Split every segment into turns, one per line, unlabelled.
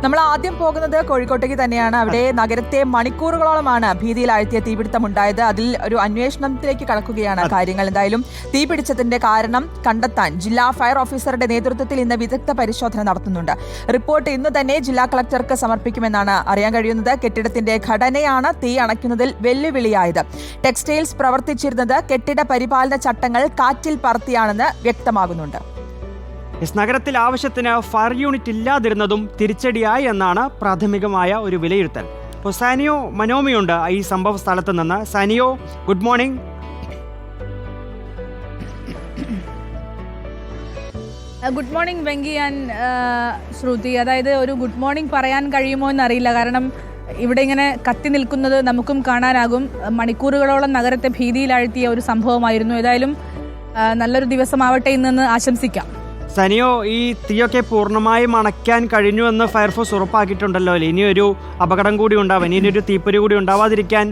നമ്മൾ ആദ്യം പോകുന്നത് കോഴിക്കോട്ടേക്ക് തന്നെയാണ്. അവിടെ നഗരത്തെ മണിക്കൂറുകളോളമാണ് ഭീതിയിലാഴ്ത്തിയ തീപിടുത്തമുണ്ടായത്. അതിൽ ഒരു അന്വേഷണത്തിലേക്ക് കടക്കുകയാണ് കാര്യങ്ങൾ. എന്തായാലും തീപിടിച്ചതിന്റെ കാരണം കണ്ടെത്താൻ ജില്ലാ ഫയർ ഓഫീസറുടെ നേതൃത്വത്തിൽ ഇന്ന് വിദഗ്ധ പരിശോധന നടത്തുന്നുണ്ട്. റിപ്പോർട്ട് ഇന്ന് തന്നെ ജില്ലാ കളക്ടർക്ക് സമർപ്പിക്കുമെന്നാണ് അറിയാൻ കഴിയുന്നത്. കെട്ടിടത്തിന്റെ ഘടനയാണ് തീ അണയ്ക്കുന്നതിൽ വെല്ലുവിളിയായത്. ടെക്സ്റ്റൈൽസ് പ്രവർത്തിച്ചിരുന്നത് കെട്ടിട പരിപാലന ചട്ടങ്ങൾ കാറ്റിൽ പറത്തിയാണെന്ന് വ്യക്തമാകുന്നുണ്ട്.
നഗരത്തിൽ ആവശ്യത്തിന് ഫയർ യൂണിറ്റ് ഇല്ലാതിരുന്നതും തിരിച്ചടിയായി എന്നാണ് പ്രാഥമികമായ ഒരു വിലയിരുത്തൽ. ഇപ്പോൾ സാനിയോ മനോമിയുണ്ട് ഈ സംഭവ സ്ഥലത്ത് നിന്ന്. സാനിയോ, good morning.
Good morning Venki and Shruti. അതായത് ഒരു ഗുഡ് മോർണിംഗ് പറയാൻ കഴിയുമോ എന്നറിയില്ല. കാരണം ഇവിടെ ഇങ്ങനെ കത്തി നിൽക്കുന്നത് നമുക്കും കാണാനാകും. മണിക്കൂറുകളോളം നഗരത്തെ ഭീതിയിലാഴ്ത്തിയ ഒരു സംഭവമായിരുന്നു. ഏതായാലും നല്ലൊരു ദിവസമാവട്ടെ ഇന്നെന്ന് ആശംസിക്കാം.
സനിയോ, ഈ തീയൊക്കെ പൂർണ്ണമായും അണയ്ക്കാൻ കഴിഞ്ഞു എന്ന് ഫയർഫോഴ്സ് ഉറപ്പാക്കിയിട്ടുണ്ടല്ലോ. ഇനിയൊരു അപകടം കൂടി ഉണ്ടാവാൻ, ഇനിയൊരു തീപ്പൊരി കൂടി ഉണ്ടാവാതിരിക്കാൻ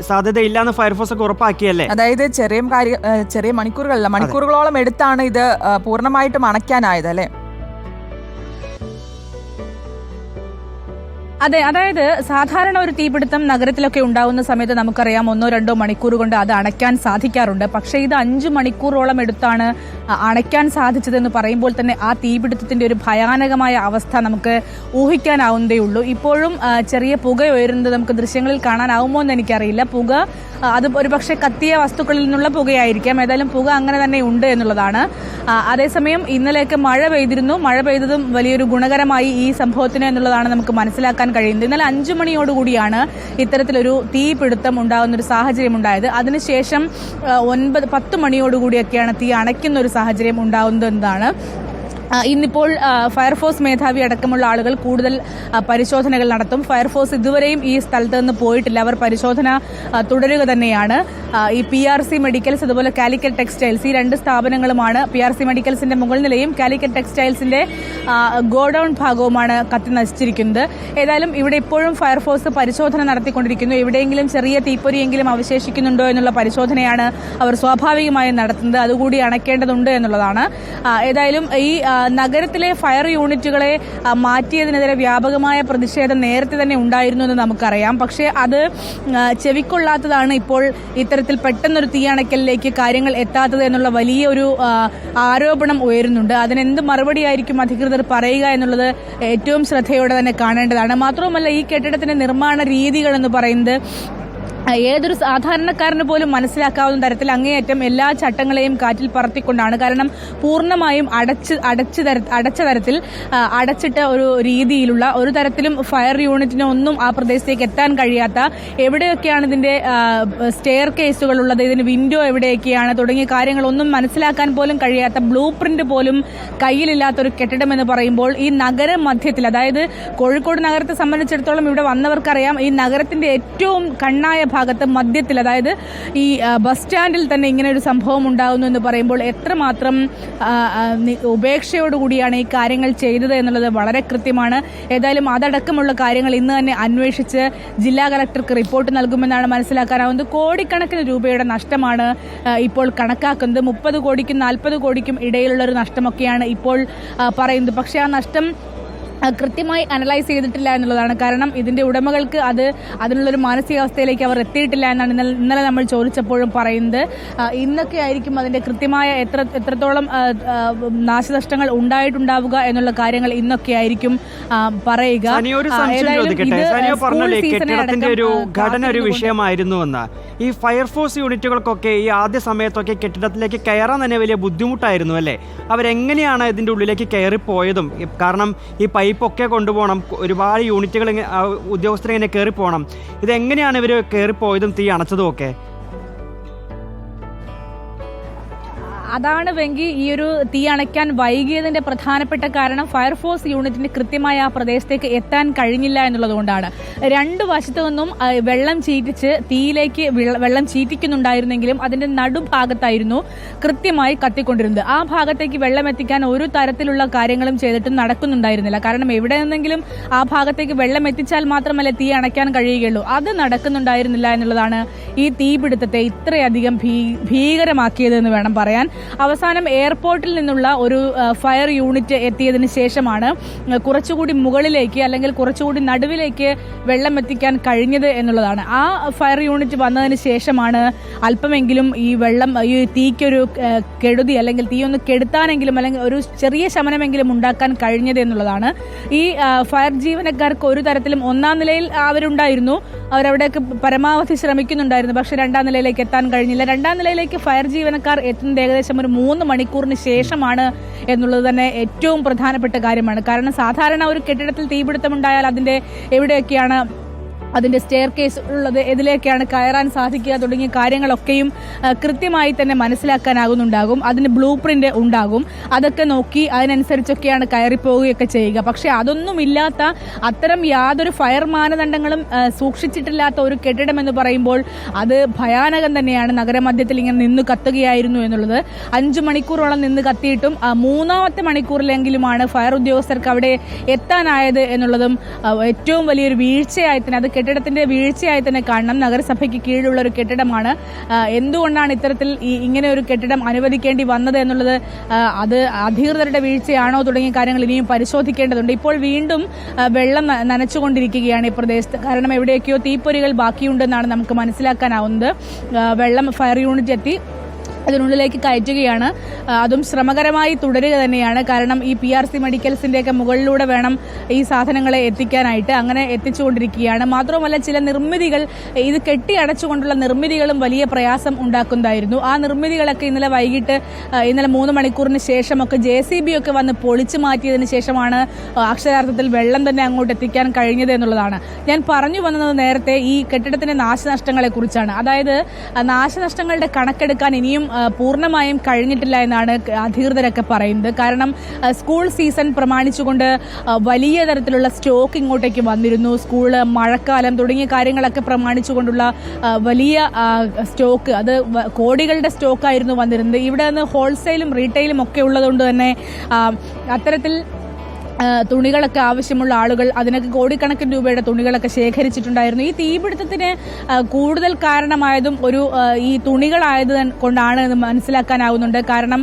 സാധ്യതയില്ല എന്ന് ഫയർഫോഴ്സ് ഒക്കെ ഉറപ്പാക്കിയല്ലേ?
അതായത് ചെറിയ മണിക്കൂറുകളോളം എടുത്താണ് ഇത് പൂർണ്ണമായിട്ടും അണയ്ക്കാനായത് അല്ലേ?
അതെ, അതായത് സാധാരണ ഒരു തീപിടുത്തം നഗരത്തിലൊക്കെ ഉണ്ടാകുന്ന സമയത്ത് നമുക്കറിയാം 1-2 മണിക്കൂർ കൊണ്ട് അത് അണയ്ക്കാൻ സാധിക്കാറുണ്ട്. പക്ഷേ ഇത് 5 മണിക്കൂറോളം എടുത്താണ് അണയ്ക്കാൻ സാധിച്ചതെന്ന് പറയുമ്പോൾ തന്നെ ആ തീപിടുത്തത്തിന്റെ ഒരു ഭയാനകമായ അവസ്ഥ നമുക്ക് ഊഹിക്കാനാവുന്നതേ ഉള്ളൂ. ഇപ്പോഴും ചെറിയ പുക ഉയരുന്നത് നമുക്ക് ദൃശ്യങ്ങളിൽ കാണാനാവുമോ എന്ന് എനിക്കറിയില്ല. പുക അത് ഒരുപക്ഷെ കത്തിയ വസ്തുക്കളിൽ നിന്നുള്ള പുകയായിരിക്കാം. ഏതായാലും പുക അങ്ങനെ തന്നെ ഉണ്ട് എന്നുള്ളതാണ്. അതേസമയം ഇന്നലെയൊക്കെ മഴ പെയ്തിരുന്നു. മഴ പെയ്തതും വലിയൊരു ഗുണകരമായി ഈ സംഭവത്തിന് എന്നുള്ളതാണ് നമുക്ക് മനസ്സിലാക്കാൻ കഴിയുന്നത്. ഇന്നലെ 5 മണിയോടുകൂടിയാണ് ഇത്തരത്തിലൊരു തീപിടുത്തം ഉണ്ടാകുന്ന ഒരു സാഹചര്യം ഉണ്ടായത്. അതിനുശേഷം 9-10 മണിയോടുകൂടിയൊക്കെയാണ് തീ അണയ്ക്കുന്ന ഒരു സാഹചര്യം ഉണ്ടാകുന്നത് എന്നതാണ്. ഇന്നിപ്പോൾ ഫയർഫോഴ്സ് മേധാവി അടക്കമുള്ള ആളുകൾ കൂടുതൽ പരിശോധനകൾ നടത്തും. ഫയർഫോഴ്സ് ഇതുവരെയും ഈ സ്ഥലത്ത് നിന്ന് പോയിട്ടില്ല. അവർ പരിശോധന തുടരുക തന്നെയാണ്. ഈ PRC മെഡിക്കൽസ് അതുപോലെ കാലിക്കറ്റ് ടെക്സ്റ്റൈൽസ്, ഈ 2 സ്ഥാപനങ്ങളുമാണ്. PRC മെഡിക്കൽസിന്റെ മുകൾ നിലയും കാലിക്കറ്റ് ടെക്സ്റ്റൈൽസിന്റെ ഗോഡൌൺ ഭാഗവുമാണ് കത്തി നശിച്ചിരിക്കുന്നത്. ഏതായാലും ഇവിടെ ഇപ്പോഴും ഫയർഫോഴ്സ് പരിശോധന നടത്തിക്കൊണ്ടിരിക്കുന്നു. എവിടെയെങ്കിലും ചെറിയ തീപ്പൊരിയെങ്കിലും അവശേഷിക്കുന്നുണ്ടോ എന്നുള്ള പരിശോധനയാണ് അവർ സ്വാഭാവികമായും നടത്തുന്നത്. അതുകൂടി അണയ്ക്കേണ്ടതുണ്ട് എന്നുള്ളതാണ്. ഏതായാലും ഈ നഗരത്തിലെ ഫയർ യൂണിറ്റുകളെ മാറ്റിയതിനെതിരെ വ്യാപകമായ പ്രതിഷേധം നേരത്തെ തന്നെ ഉണ്ടായിരുന്നു എന്ന് നമുക്കറിയാം. പക്ഷേ അത് ചെവിക്കൊള്ളാത്തതാണ് ഇപ്പോൾ ഇത്തരത്തിൽ പെട്ടെന്നൊരു തീയണയ്ക്കലിലേക്ക് കാര്യങ്ങൾ എത്താത്തത് എന്നുള്ള വലിയൊരു ആരോപണം ഉയരുന്നുണ്ട്. അതിനെന്ത് മറുപടിയായിരിക്കും അധികൃതർ പറയുക എന്നുള്ളത് ഏറ്റവും ശ്രദ്ധയോടെ തന്നെ കാണേണ്ടതാണ്. മാത്രവുമല്ല, ഈ കെട്ടിടത്തിന്റെ നിർമ്മാണ രീതികൾ എന്ന് പറയുന്നത് ഏതൊരു സാധാരണക്കാരന് പോലും മനസ്സിലാക്കാവുന്ന തരത്തിൽ അങ്ങേയറ്റം എല്ലാ ചട്ടങ്ങളെയും കാറ്റിൽ പറത്തിക്കൊണ്ടാണ്. കാരണം പൂർണ്ണമായും അടച്ച തരത്തിൽ അടച്ചിട്ട ഒരു രീതിയിലുള്ള ഒരു തരത്തിലും ഫയർ യൂണിറ്റിന് ഒന്നും ആ പ്രദേശത്തേക്ക് എത്താൻ കഴിയാത്ത, എവിടെയൊക്കെയാണ് ഇതിന്റെ സ്റ്റെയർ കേസുകൾ ഉള്ളത്, ഇതിന് വിൻഡോ എവിടെയൊക്കെയാണ് തുടങ്ങിയ കാര്യങ്ങളൊന്നും മനസ്സിലാക്കാൻ പോലും കഴിയാത്ത, ബ്ലൂ പ്രിന്റ് പോലും കയ്യിലില്ലാത്തൊരു കെട്ടിടം എന്ന് പറയുമ്പോൾ ഈ നഗര മധ്യത്തിൽ, അതായത് കോഴിക്കോട് നഗരത്തെ സംബന്ധിച്ചിടത്തോളം ഇവിടെ വന്നവർക്കറിയാം, ഈ നഗരത്തിന്റെ ഏറ്റവും കണ്ണായ ഭാഗത്ത് മധ്യത്തിൽ, അതായത് ഈ ബസ് സ്റ്റാൻഡിൽ തന്നെ ഇങ്ങനെ ഒരു സംഭവം ഉണ്ടാകുന്നു എന്ന് പറയുമ്പോൾ എത്രമാത്രം ഉപേക്ഷയോടുകൂടിയാണ് ഈ കാര്യങ്ങൾ ചെയ്തത് എന്നുള്ളത് വളരെ കൃത്യമാണ്. ഏതായാലും അതടക്കമുള്ള കാര്യങ്ങൾ ഇന്ന് തന്നെ അന്വേഷിച്ച് ജില്ലാ കളക്ടർക്ക് റിപ്പോർട്ട് നൽകുമെന്നാണ് മനസ്സിലാക്കാനാവുന്നത്. കോടിക്കണക്കിന് രൂപയുടെ നഷ്ടമാണ് ഇപ്പോൾ കണക്കാക്കുന്നത്. 30 കോടിക്കും 40 കോടിക്കും ഇടയിലുള്ള ഒരു നഷ്ടമൊക്കെയാണ് ഇപ്പോൾ പറയുന്നത്. പക്ഷേ ആ നഷ്ടം കൃത്യമായി അനലൈസ് ചെയ്തിട്ടില്ല എന്നുള്ളതാണ്. കാരണം ഇതിന്റെ ഉടമകൾക്ക് അതിനുള്ളൊരു മാനസികാവസ്ഥയിലേക്ക് അവർ എത്തിയിട്ടില്ല എന്നാണ് ഇന്നലെ നമ്മൾ ചോദിച്ചപ്പോഴും പറയുന്നത്. ഇന്നൊക്കെ ആയിരിക്കും അതിന്റെ കൃത്യമായ എത്രത്തോളം നാശനഷ്ടങ്ങൾ ഉണ്ടായിട്ടുണ്ടാവുക എന്നുള്ള കാര്യങ്ങൾ ഇന്നൊക്കെ ആയിരിക്കും പറയുക.
കെട്ടിടത്തിന്റെ ഒരു ഘടന ഒരു വിഷയമായിരുന്നുവെന്ന് ഈ ഫയർഫോഴ്സ് യൂണിറ്റുകൾക്കൊക്കെ ഈ ആദ്യ സമയത്തൊക്കെ കെട്ടിടത്തിലേക്ക് കയറാൻ തന്നെ വലിയ ബുദ്ധിമുട്ടായിരുന്നു അല്ലേ? അവരെങ്ങനെയാണ് ഇതിന്റെ ഉള്ളിലേക്ക് കയറിപ്പോയതും? കാരണം ഈ പൈപ്പൊക്കെ കൊണ്ടുപോകണം, ഒരുപാട് യൂണിറ്റുകൾ ഉദ്യോഗസ്ഥരിങ്ങനെ കയറിപ്പോകണം. ഇതെങ്ങനെയാണ് ഇവർ കയറിപ്പോയതും തീ അണച്ചതും ഒക്കെ?
അതാണ് വെങ്കി ഈ ഒരു തീ അണയ്ക്കാൻ വൈകിയതിന്റെ പ്രധാനപ്പെട്ട കാരണം ഫയർഫോഴ്സ് യൂണിറ്റിന് കൃത്യമായി ആ പ്രദേശത്തേക്ക് എത്താൻ കഴിഞ്ഞില്ല എന്നുള്ളതുകൊണ്ടാണ്. 2 വശത്തു നിന്നും വെള്ളം ചീറ്റിച്ച് തീയിലേക്ക് വെള്ളം ചീറ്റിക്കുന്നുണ്ടായിരുന്നെങ്കിലും അതിന്റെ നടുഭാഗത്തായിരുന്നു കൃത്യമായി കത്തിക്കൊണ്ടിരുന്നത്. ആ ഭാഗത്തേക്ക് വെള്ളം എത്തിക്കാൻ ഒരു തരത്തിലുള്ള കാര്യങ്ങളും ചെയ്തിട്ടും നടക്കുന്നുണ്ടായിരുന്നില്ല. കാരണം എവിടെ നിന്നെങ്കിലും ആ ഭാഗത്തേക്ക് വെള്ളം എത്തിച്ചാൽ മാത്രമല്ലേ തീ അണയ്ക്കാൻ കഴിയുകയുള്ളൂ. അത് നടക്കുന്നുണ്ടായിരുന്നില്ല എന്നുള്ളതാണ് ഈ തീപിടുത്തത്തെ ഇത്രയധികം ഭീകരമാക്കിയതെന്ന് വേണം പറയാൻ. അവസാനം എയർപോർട്ടിൽ നിന്നുള്ള ഒരു ഫയർ യൂണിറ്റ് എത്തിയതിന് ശേഷമാണ് കുറച്ചുകൂടി മുകളിലേക്ക് അല്ലെങ്കിൽ കുറച്ചുകൂടി നടുവിലേക്ക് വെള്ളം എത്തിക്കാൻ കഴിഞ്ഞത് എന്നുള്ളതാണ്. ആ ഫയർ യൂണിറ്റ് വന്നതിന് ശേഷമാണ് അല്പമെങ്കിലും ഈ വെള്ളം ഈ തീക്കൊരു കെടുതി അല്ലെങ്കിൽ തീ ഒന്ന് കെടുത്താനെങ്കിലും അല്ലെങ്കിൽ ഒരു ചെറിയ ശമനമെങ്കിലും ഉണ്ടാക്കാൻ കഴിഞ്ഞത് എന്നുള്ളതാണ്. ഈ ഫയർ ജീവനക്കാർക്ക് ഒരു തരത്തിലും ഒന്നാം നിലയിൽ അവരുണ്ടായിരുന്നു, അവരവിടെയൊക്കെ പരമാവധി ശ്രമിക്കുന്നുണ്ടായിരുന്നു. പക്ഷെ രണ്ടാം നിലയിലേക്ക് എത്താൻ കഴിഞ്ഞില്ല. രണ്ടാം നിലയിലേക്ക് ഫയർ ജീവനക്കാർ എത്തുന്നത് ഏകദേശം ഒരു 3 മണിക്കൂറിന് ശേഷമാണ് എന്നുള്ളത് തന്നെ ഏറ്റവും പ്രധാനപ്പെട്ട കാര്യമാണ്. കാരണം സാധാരണ ഒരു കെട്ടിടത്തിൽ തീപിടുത്തമുണ്ടായാൽ അതിന്റെ എവിടെയൊക്കെയാണ് അതിന്റെ സ്റ്റെയർ കേസ് ഉള്ളത്, ഇതിലേക്കാണ് കയറാൻ സാധിക്കുക തുടങ്ങിയ കാര്യങ്ങളൊക്കെയും കൃത്യമായി തന്നെ മനസ്സിലാക്കാനാകുന്നുണ്ടാകും. അതിന് ബ്ലൂ പ്രിന്റ് ഉണ്ടാകും. അതൊക്കെ നോക്കി അതിനനുസരിച്ചൊക്കെയാണ് കയറിപ്പോവുകയൊക്കെ ചെയ്യുക. പക്ഷെ അതൊന്നുമില്ലാത്ത, അത്തരം യാതൊരു ഫയർ മാനദണ്ഡങ്ങളും സൂക്ഷിച്ചിട്ടില്ലാത്ത ഒരു കെട്ടിടം എന്ന് പറയുമ്പോൾ അത് ഭയാനകം തന്നെയാണ്. നഗരമധ്യത്തിൽ ഇങ്ങനെ നിന്ന് കത്തുകയായിരുന്നു എന്നുള്ളത്. 5 മണിക്കൂറോളം നിന്ന് കത്തിയിട്ടും 3-ാമത്തെ മണിക്കൂറിലെങ്കിലുമാണ് ഫയർ ഉദ്യോഗസ്ഥർക്ക് അവിടെ എത്താനായത് എന്നുള്ളതും ഏറ്റവും വലിയൊരു വീഴ്ചയായി തന്നെ, അത് കെട്ടിടത്തിന്റെ വീഴ്ചയായി തന്നെ കാണണം. നഗരസഭയ്ക്ക് കീഴിലുള്ള ഒരു കെട്ടിടമാണ്. എന്തുകൊണ്ടാണ് ഇത്തരത്തിൽ ഇങ്ങനെ ഒരു കെട്ടിടം അനുവദിക്കേണ്ടി വന്നത് എന്നുള്ളത്, അത് അധികൃതരുടെ വീഴ്ചയാണോ തുടങ്ങിയ കാര്യങ്ങൾ ഇനിയും പരിശോധിക്കേണ്ടതുണ്ട്. ഇപ്പോൾ വീണ്ടും വെള്ളം നനച്ചുകൊണ്ടിരിക്കുകയാണ് ഈ പ്രദേശത്ത്. കാരണം എവിടെയൊക്കെയോ തീപ്പൊരികൾ ബാക്കിയുണ്ടെന്നാണ് നമുക്ക് മനസ്സിലാക്കാനാവുന്നത്. വെള്ളം ഫയർ യൂണിറ്റ് എത്തി അതിനുള്ളിലേക്ക് കയറ്റുകയാണ്. അതും ശ്രമകരമായി തുടരുക തന്നെയാണ്. കാരണം ഈ PRC മെഡിക്കൽസിന്റെയൊക്കെ മുകളിലൂടെ വേണം ഈ സാധനങ്ങളെ എത്തിക്കാനായിട്ട്. അങ്ങനെ എത്തിച്ചുകൊണ്ടിരിക്കുകയാണ്. മാത്രമല്ല ചില നിർമ്മിതികൾ, ഇത് കെട്ടിയടച്ചുകൊണ്ടുള്ള നിർമ്മിതികളും വലിയ പ്രയാസം ഉണ്ടാക്കുന്നതായിരുന്നു. ആ നിർമ്മിതികളൊക്കെ ഇന്നലെ വൈകിട്ട്, ഇന്നലെ 3 മണിക്കൂറിന് ശേഷമൊക്കെ JCB ഒക്കെ വന്ന് പൊളിച്ചു മാറ്റിയതിന് ശേഷമാണ് അക്ഷരാർത്ഥത്തിൽ വെള്ളം തന്നെ അങ്ങോട്ട് എത്തിക്കാൻ കഴിഞ്ഞത് എന്നുള്ളതാണ്. ഞാൻ പറഞ്ഞു വന്നത് നേരത്തെ ഈ കെട്ടിടത്തിന്റെ നാശനഷ്ടങ്ങളെ കുറിച്ചാണ്. അതായത് നാശനഷ്ടങ്ങളുടെ കണക്കെടുക്കാൻ ഇനിയും പൂർണ്ണമായും കഴിഞ്ഞിട്ടില്ല എന്നാണ് അധികൃതരൊക്കെ പറയുന്നത്. കാരണം സ്കൂൾ സീസൺ പ്രമാണിച്ചുകൊണ്ട് വലിയ തരത്തിലുള്ള സ്റ്റോക്ക് ഇങ്ങോട്ടേക്ക് വന്നിരുന്നു. സ്കൂള്, മഴക്കാലം തുടങ്ങിയ കാര്യങ്ങളൊക്കെ പ്രമാണിച്ചുകൊണ്ടുള്ള വലിയ സ്റ്റോക്ക്, അത് കോടികളുടെ സ്റ്റോക്കായിരുന്നു വന്നിരുന്നത്. ഇവിടെ നിന്ന് ഹോൾസെയിലും റീറ്റെയിലും ഒക്കെ ഉള്ളതുകൊണ്ട് തന്നെ അത്തരത്തിൽ തുണികളൊക്കെ ആവശ്യമുള്ള ആളുകൾ അതിനൊക്കെ കോടിക്കണക്കിന് രൂപയുടെ തുണികളൊക്കെ ശേഖരിച്ചിട്ടുണ്ടായിരുന്നു. ഈ തീപിടുത്തത്തിന് കൂടുതൽ കാരണമായതും ഈ തുണികളായത് കൊണ്ടാണ് എന്ന് മനസ്സിലാക്കാനാവുന്നുണ്ട്. കാരണം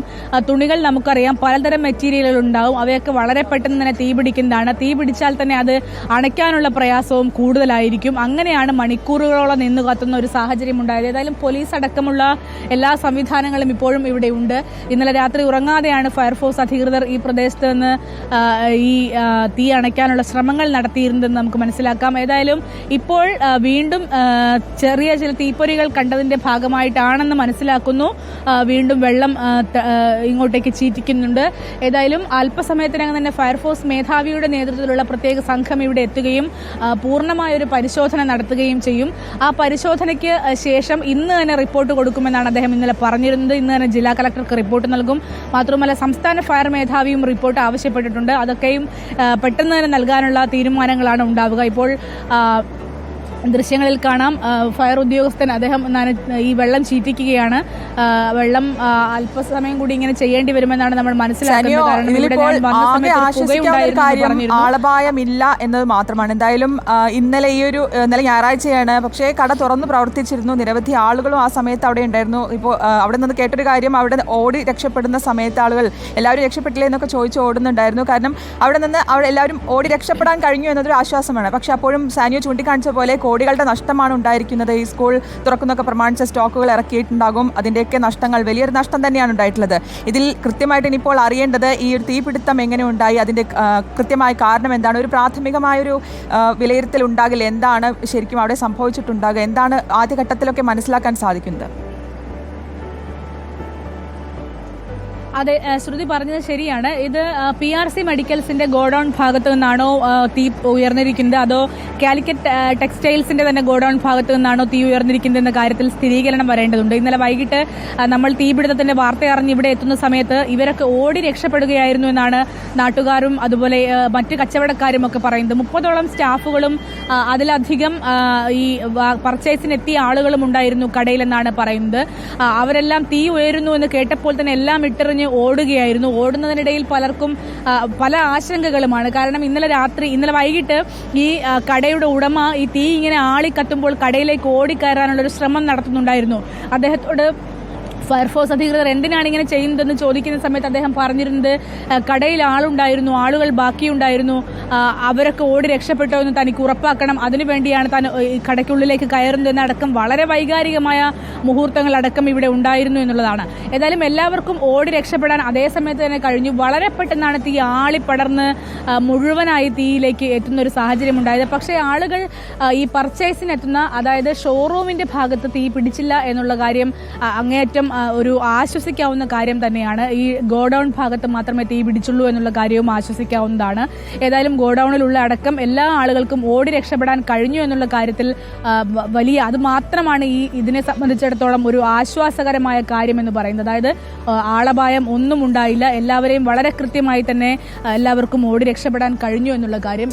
തുണികൾ നമുക്കറിയാം പലതരം മെറ്റീരിയലുകൾ ഉണ്ടാവും. അവയൊക്കെ വളരെ പെട്ടെന്ന് തന്നെ തീപിടിക്കുന്നതാണ്. തീ പിടിച്ചാൽ തന്നെ അത് അണയ്ക്കാനുള്ള പ്രയാസവും കൂടുതലായിരിക്കും. അങ്ങനെയാണ് മണിക്കൂറുകളോളം നിന്ന് കത്തുന്ന ഒരു സാഹചര്യം ഉണ്ടായത്. ഏതായാലും പോലീസ് അടക്കമുള്ള എല്ലാ സംവിധാനങ്ങളും ഇപ്പോഴും ഇവിടെ ഉണ്ട്. ഇന്നലെ രാത്രി ഉറങ്ങാതെയാണ് ഫയർഫോഴ്സ് അധികൃതർ ഈ പ്രദേശത്ത് നിന്ന് ഈ തീ അണയ്ക്കാനുള്ള ശ്രമങ്ങൾ നടത്തിയിരുന്നെന്ന് നമുക്ക് മനസ്സിലാക്കാം. ഏതായാലും ഇപ്പോൾ വീണ്ടും ചെറിയ ചില തീപ്പൊരികൾ കണ്ടതിന്റെ ഭാഗമായിട്ടാണെന്ന് മനസ്സിലാക്കുന്നു. വീണ്ടും വെള്ളം ഇങ്ങോട്ടേക്ക് ചീറ്റിക്കുന്നുണ്ട്. ഏതായാലും അല്പസമയത്തിനകം തന്നെ ഫയർഫോഴ്സ് മേധാവിയുടെ നേതൃത്വത്തിലുള്ള പ്രത്യേക സംഘം ഇവിടെ എത്തുകയും പൂർണ്ണമായൊരു പരിശോധന നടത്തുകയും ചെയ്യും. ആ പരിശോധനയ്ക്ക് ശേഷം ഇന്ന് തന്നെ റിപ്പോർട്ട് കൊടുക്കുമെന്നാണ് അദ്ദേഹം ഇന്നലെ പറഞ്ഞിരുന്നത്. ഇന്ന് തന്നെ ജില്ലാ കളക്ടർക്ക് റിപ്പോർട്ട് നൽകും. മാത്രമല്ല സംസ്ഥാന ഫയർ മേധാവിയും റിപ്പോർട്ട് ആവശ്യപ്പെട്ടിട്ടുണ്ട്. അതൊക്കെയും പെട്ടെന്ന് തന്നെ നൽകാനുള്ള തീരുമാനങ്ങളാണ് ഉണ്ടാവുക. ഇപ്പോൾ ദൃശ്യങ്ങളിൽ കാണാം ഫയർ ഉദ്യോഗസ്ഥൻ, അദ്ദേഹം ഈ വെള്ളം ചീറ്റിക്കുകയാണ്. വെള്ളം അല്പസമയം കൂടി ഇങ്ങനെ ചെയ്യേണ്ടി വരുമെന്നാണ് നമ്മൾ മനസ്സിലാക്കുന്നത്.
ആളപായമില്ല എന്നത് മാത്രമാണ്. എന്തായാലും ഇന്നലെ ഞായറാഴ്ചയാണ്, പക്ഷേ കട തുറന്ന് പ്രവർത്തിച്ചിരുന്നു. നിരവധി ആളുകളും ആ സമയത്ത് അവിടെ ഉണ്ടായിരുന്നു. ഇപ്പോൾ അവിടെ നിന്ന് കേട്ടൊരു കാര്യം, അവിടെ ഓടി രക്ഷപ്പെടുന്ന സമയത്ത് ആളുകൾ എല്ലാവരും രക്ഷപ്പെട്ടില്ലേ എന്നൊക്കെ ചോദിച്ച് ഓടുന്നുണ്ടായിരുന്നു. കാരണം അവിടെ എല്ലാവരും ഓടി രക്ഷപ്പെടാൻ കഴിഞ്ഞു എന്നതൊരു ആശ്വാസമാണ്. പക്ഷെ അപ്പോഴും സാനിയോ ചൂണ്ടിക്കാണിച്ച പോലെ കോടികളുടെ നഷ്ടമാണ് ഉണ്ടായിരിക്കുന്നത്. ഈ സ്കൂൾ തുറക്കുന്നൊക്കെ പ്രമാണിച്ച സ്റ്റോക്കുകൾ ഇറക്കിയിട്ടുണ്ടാകും. അതിൻ്റെയൊക്കെ നഷ്ടങ്ങൾ, വലിയൊരു നഷ്ടം തന്നെയാണ് ഉണ്ടായിട്ടുള്ളത്. ഇതിൽ കൃത്യമായിട്ട് ഇനിയിപ്പോൾ അറിയേണ്ടത് ഈ ഒരു തീപിടുത്തം എങ്ങനെ ഉണ്ടായി, അതിൻ്റെ കൃത്യമായ കാരണം എന്താണ്, ഒരു പ്രാഥമികമായൊരു വിലയിരുത്തൽ ഉണ്ടാകില്ല. എന്താണ് ശരിക്കും അവിടെ സംഭവിച്ചിട്ടുണ്ടാകുക, എന്താണ് ആദ്യഘട്ടത്തിലൊക്കെ മനസ്സിലാക്കാൻ സാധിക്കുന്നത്?
അതെ, ശ്രുതി പറഞ്ഞത് ശരിയാണ്. ഇത് PRC മെഡിക്കൽസിന്റെ ഗോഡൌൺ ഭാഗത്തു നിന്നാണോ തീ ഉയർന്നിരിക്കുന്നത്, അതോ കാലിക്കറ്റ് ടെക്സ്റ്റൈൽസിന്റെ തന്നെ ഗോഡൌൺ ഭാഗത്തു നിന്നാണോ തീ ഉയർന്നിരിക്കുന്നത് എന്ന കാര്യത്തിൽ സ്ഥിരീകരണം വരേണ്ടതുണ്ട്. ഇന്നലെ വൈകിട്ട് നമ്മൾ തീപിടുത്തത്തിന്റെ വാർത്ത അറിഞ്ഞ് ഇവിടെ എത്തുന്ന സമയത്ത് ഇവരൊക്കെ ഓടി രക്ഷപ്പെടുകയായിരുന്നു എന്നാണ് നാട്ടുകാരും അതുപോലെ മറ്റ് കച്ചവടക്കാരും ഒക്കെ പറയുന്നത്. 30ഓളം സ്റ്റാഫുകളും അതിലധികം ഈ പർച്ചേസിനെത്തിയ ആളുകളും ഉണ്ടായിരുന്നു കടയിലെന്നാണ് പറയുന്നത്. അവരെല്ലാം തീ ഉയരുന്നു എന്ന് കേട്ടപ്പോൾ തന്നെ എല്ലാം ഇട്ടെറിഞ്ഞ് ഓടുകയായിരുന്നു. ഓടുന്നതിനിടയിൽ പലർക്കും പല ആശങ്കകളുമാണ്. കാരണം ഇന്നലെ വൈകിട്ട് ഈ കടയുടെ ഉടമ ഈ തീ ഇങ്ങനെ ആളിക്കത്തുമ്പോൾ കടയിലേക്ക് ഓടിക്കയറാനുള്ള ഒരു ശ്രമം നടത്തുന്നുണ്ടായിരുന്നു. അദ്ദേഹത്തോട് ഫയർഫോഴ്സ് അധികൃതർ എന്തിനാണ് ഇങ്ങനെ ചെയ്യുന്നതെന്ന് ചോദിക്കുന്ന സമയത്ത് അദ്ദേഹം പറഞ്ഞിരുന്നത് കടയിൽ ആളുണ്ടായിരുന്നു, ആളുകൾ ബാക്കിയുണ്ടായിരുന്നു, അവരൊക്കെ ഓടി രക്ഷപ്പെട്ടോ എന്ന് തനിക്ക് ഉറപ്പാക്കണം, അതിനുവേണ്ടിയാണ് താൻ കടയ്ക്കുള്ളിലേക്ക് കയറുന്നതെന്നടക്കം വളരെ വൈകാരികമായ മുഹൂർത്തങ്ങളടക്കം ഇവിടെ ഉണ്ടായിരുന്നു എന്നുള്ളതാണ്. ഏതായാലും എല്ലാവർക്കും ഓടി രക്ഷപ്പെടാൻ അതേ സമയത്ത് തന്നെ കഴിഞ്ഞു. വളരെ പെട്ടെന്നാണ് തീ ആളിപ്പടർന്ന് മുഴുവനായി തീയിലേക്ക് എത്തുന്ന ഒരു സാഹചര്യം ഉണ്ടായത്. പക്ഷേ ആളുകൾ ഈ പർച്ചേസിനെത്തുന്ന, അതായത് ഷോറൂമിന്റെ ഭാഗത്ത് തീ പിടിച്ചില്ല എന്നുള്ള കാര്യം അങ്ങേയറ്റം ഒരു ആശ്വസിക്കാവുന്ന കാര്യം തന്നെയാണ്. ഈ ഗോഡൌൺ ഭാഗത്ത് മാത്രമേ തീ പിടിച്ചുള്ളൂ എന്നുള്ള കാര്യവും ആശ്വസിക്കാവുന്നതാണ്. ഏതായാലും ഗോഡൌണിലുള്ള അടക്കം എല്ലാ ആളുകൾക്കും ഓടി രക്ഷപ്പെടാൻ കഴിഞ്ഞു എന്നുള്ള കാര്യത്തിൽ അത് മാത്രമാണ് ഇതിനെ സംബന്ധിച്ചിടത്തോളം ഒരു ആശ്വാസകരമായ കാര്യം എന്ന് പറയുന്നത്. അതായത് ആളപായം ഒന്നും ഉണ്ടായില്ല, എല്ലാവരെയും വളരെ കൃത്യമായി തന്നെ എല്ലാവർക്കും ഓടി രക്ഷപ്പെടാൻ കഴിഞ്ഞു എന്നുള്ള കാര്യം.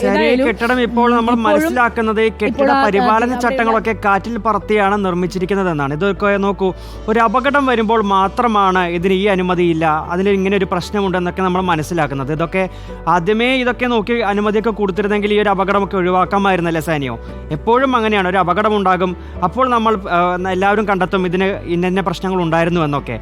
കെട്ടിടം ഇപ്പോൾ നമ്മൾ മനസ്സിലാക്കുന്നത് കെട്ടിട പരിപാലന ചട്ടങ്ങളൊക്കെ കാറ്റിൽ പറത്തിയാണ് നിർമ്മിച്ചിരിക്കുന്നത് എന്നാണ്. ഇതൊക്കെ നോക്കൂ, ഒരു അപകടം വരുമ്പോൾ മാത്രമാണ് ഇതിന് ഈ അനുമതിയില്ല, അതിന് ഇങ്ങനെ ഒരു പ്രശ്നമുണ്ടെന്നൊക്കെ നമ്മൾ മനസ്സിലാക്കുന്നത്. ആദ്യമേ ഇതൊക്കെ നോക്കി അനുമതിയൊക്കെ കൊടുത്തിരുന്നെങ്കിൽ ഈ ഒരു അപകടമൊക്കെ ഒഴിവാക്കാമായിരുന്നല്ലേ സാനിയോ? എപ്പോഴും അങ്ങനെയാണ്, ഒരു അപകടം ഉണ്ടാകും, അപ്പോൾ നമ്മൾ എല്ലാവരും കണ്ടെത്തും ഇതിന് ഇന്ന പ്രശ്നങ്ങൾ ഉണ്ടായിരുന്നു എന്നൊക്കെ.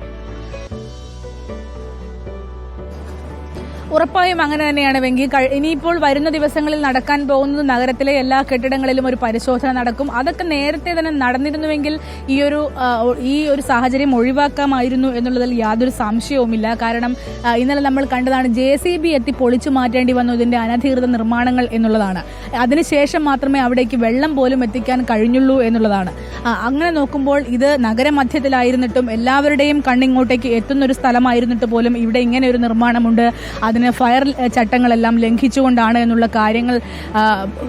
ഉറപ്പായും അങ്ങനെ തന്നെയാണ് വെങ്കി. ഇനിയിപ്പോൾ വരുന്ന ദിവസങ്ങളിൽ നടക്കാൻ പോകുന്നത് നഗരത്തിലെ എല്ലാ കെട്ടിടങ്ങളിലും ഒരു പരിശോധന നടക്കും. അതൊക്കെ നേരത്തെ തന്നെ നടന്നിരുന്നുവെങ്കിൽ ഈ ഒരു സാഹചര്യം ഒഴിവാക്കാമായിരുന്നു എന്നുള്ളതിൽ യാതൊരു സംശയവുമില്ല. കാരണം ഇന്നലെ നമ്മൾ കണ്ടതാണ് JCB എത്തി പൊളിച്ചു മാറ്റേണ്ടി വന്നു ഇതിന്റെ അനധികൃത നിർമ്മാണങ്ങൾ എന്നുള്ളതാണ്. അതിനുശേഷം മാത്രമേ അവിടേക്ക് വെള്ളം പോലും എത്തിക്കാൻ കഴിഞ്ഞുള്ളൂ എന്നുള്ളതാണ്. അങ്ങനെ നോക്കുമ്പോൾ ഇത് നഗരമധ്യത്തിലായിരുന്നിട്ടും എല്ലാവരുടെയും കണ്ണിങ്ങോട്ടേക്ക് എത്തുന്ന ഒരു സ്ഥലമായിരുന്നിട്ട് പോലും ഇവിടെ ഇങ്ങനെ ഒരു നിർമ്മാണമുണ്ട്, അതിന് ഫയർ ചട്ടങ്ങളെല്ലാം ലംഘിച്ചുകൊണ്ടാണ് എന്നുള്ള കാര്യങ്ങൾ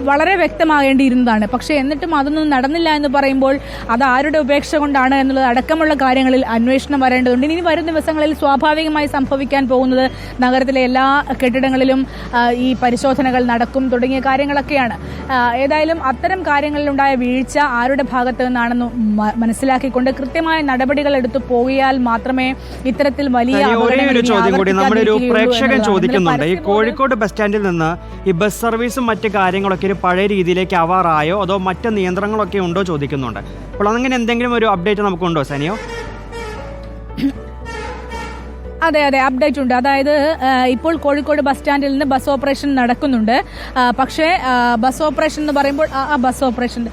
വളരെ വ്യക്തമാകേണ്ടിയിരുന്നതാണ്. പക്ഷേ എന്നിട്ടും അതൊന്നും നടന്നില്ല എന്ന് പറയുമ്പോൾ അത് ആരുടെ ഉപേക്ഷ കൊണ്ടാണ് എന്നുള്ളത് അടക്കമുള്ള കാര്യങ്ങളിൽ അന്വേഷണം വരേണ്ടതുണ്ട്. ഇനി വരും ദിവസങ്ങളിൽ സ്വാഭാവികമായി സംഭവിക്കാൻ പോകുന്നത് നഗരത്തിലെ എല്ലാ കെട്ടിടങ്ങളിലും ഈ പരിശോധനകൾ നടക്കും തുടങ്ങിയ കാര്യങ്ങളൊക്കെയാണ്. ഏതായാലും അത്തരം കാര്യങ്ങളിലുണ്ടായ വീഴ്ച ആരുടെ ഭാഗത്ത് നിന്നാണെന്ന് മനസ്സിലാക്കിക്കൊണ്ട് കൃത്യമായ നടപടികൾ എടുത്തു പോയാൽ മാത്രമേ ഇത്തരത്തിൽ വലിയ
ചോദിക്കുന്നുണ്ട്. ഈ കോഴിക്കോട് ബസ് സ്റ്റാൻഡിൽ നിന്ന് ഈ ബസ് സർവീസും മറ്റ് കാര്യങ്ങളൊക്കെ ഒരു പഴയ രീതിയിലേക്ക് ആവാറായോ അതോ മറ്റ് നിയന്ത്രണങ്ങളൊക്കെ ഉണ്ടോ ചോദിക്കുന്നുണ്ട്. അപ്പോൾ അങ്ങനെ എന്തെങ്കിലും ഒരു അപ്ഡേറ്റ് നമുക്കുണ്ടോ സാനിയോ?
അതെ, അപ്ഡേറ്റ് ഉണ്ട്. അതായത് ഇപ്പോൾ കോഴിക്കോട് ബസ് സ്റ്റാൻഡിൽ നിന്ന് ബസ് ഓപ്പറേഷൻ നടക്കുന്നുണ്ട്. പക്ഷേ ബസ് ഓപ്പറേഷൻ എന്ന് പറയുമ്പോൾ ബസ് ഓപ്പറേഷൻ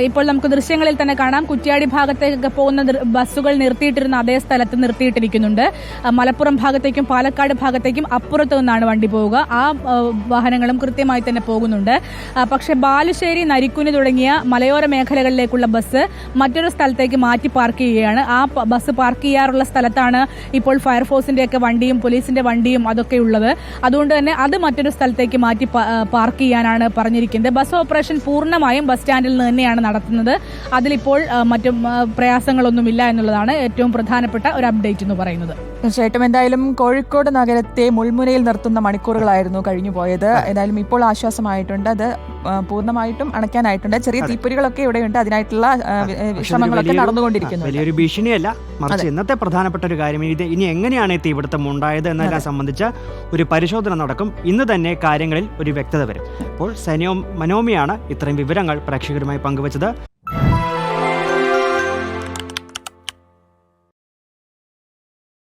ഇപ്പോൾ നമുക്ക് ദൃശ്യങ്ങളിൽ തന്നെ കാണാം. കുറ്റ്യാടി ഭാഗത്തേക്കൊക്കെ പോകുന്ന ബസ്സുകൾ നിർത്തിയിട്ടിരുന്ന അതേ സ്ഥലത്ത് നിർത്തിയിട്ടിരിക്കുന്നുണ്ട്. മലപ്പുറം ഭാഗത്തേക്കും പാലക്കാട് ഭാഗത്തേക്കും അപ്പുറത്തു നിന്നാണ് വണ്ടി പോവുക. ആ വാഹനങ്ങളും കൃത്യമായി തന്നെ പോകുന്നുണ്ട്. പക്ഷേ ബാലുശ്ശേരി, നരിക്കുനി തുടങ്ങിയ മലയോര മേഖലകളിലേക്കുള്ള ബസ് മറ്റൊരു സ്ഥലത്തേക്ക് മാറ്റി പാർക്ക് ചെയ്യുകയാണ്. ആ ബസ് പാർക്ക് ചെയ്യാറുള്ള സ്ഥലത്താണ് ഇപ്പോൾ ഫയർഫോഴ്സിന്റെയൊക്കെ വണ്ടിയും പോലീസിന്റെ വണ്ടിയും അതൊക്കെ ഉള്ളത്. അതുകൊണ്ട് തന്നെ അത് മറ്റൊരു സ്ഥലത്തേക്ക് മാറ്റി പാർക്ക് ചെയ്യാനാണ് പറഞ്ഞിരിക്കുന്നത്. ബസ് ഓപ്പറേഷൻ പൂർണ്ണമായും ബസ് സ്റ്റാൻഡിൽ നിന്ന് തന്നെയാണ് നടത്തുന്നത്. അതിലിപ്പോൾ മറ്റു പ്രയാസങ്ങളൊന്നുമില്ല എന്നുള്ളതാണ് ഏറ്റവും പ്രധാനപ്പെട്ട ഒരു അപ്ഡേറ്റ് എന്ന് പറയുന്നത്.
തീർച്ചയായിട്ടും എന്തായാലും കോഴിക്കോട് നഗരത്തെ മുൾമുനയിൽ നിർത്തുന്ന മണിക്കൂറുകളായിരുന്നു കഴിഞ്ഞു പോയത്. എന്തായാലും ഇപ്പോൾ ആശ്വാസമായിട്ടുണ്ട്, അത് പൂർണ്ണമായിട്ടും അണയ്ക്കാനായിട്ടുണ്ട്. ചെറിയ തീപ്പൊരികളൊക്കെ ഇവിടെയുണ്ട്, അതിനായിട്ടുള്ള ശ്രമങ്ങളൊക്കെ നടന്നുകൊണ്ടിരിക്കുന്നു.
വലിയൊരു ഭീഷണിയല്ല, മറിച്ച് ഇന്നത്തെ പ്രധാനപ്പെട്ട ഒരു കാര്യം ഇനി എങ്ങനെയാണ് ഈ തീപിടുത്തം ഉണ്ടായത് എന്നതിനെ സംബന്ധിച്ച് ഒരു പരിശോധന നടക്കും. ഇന്ന് തന്നെ കാര്യങ്ങളിൽ ഒരു വ്യക്തത വരും. അപ്പോൾ മനോമിയാണ് ഇത്രയും വിവരങ്ങൾ പ്രേക്ഷകരുമായി പങ്കുവച്ചത്.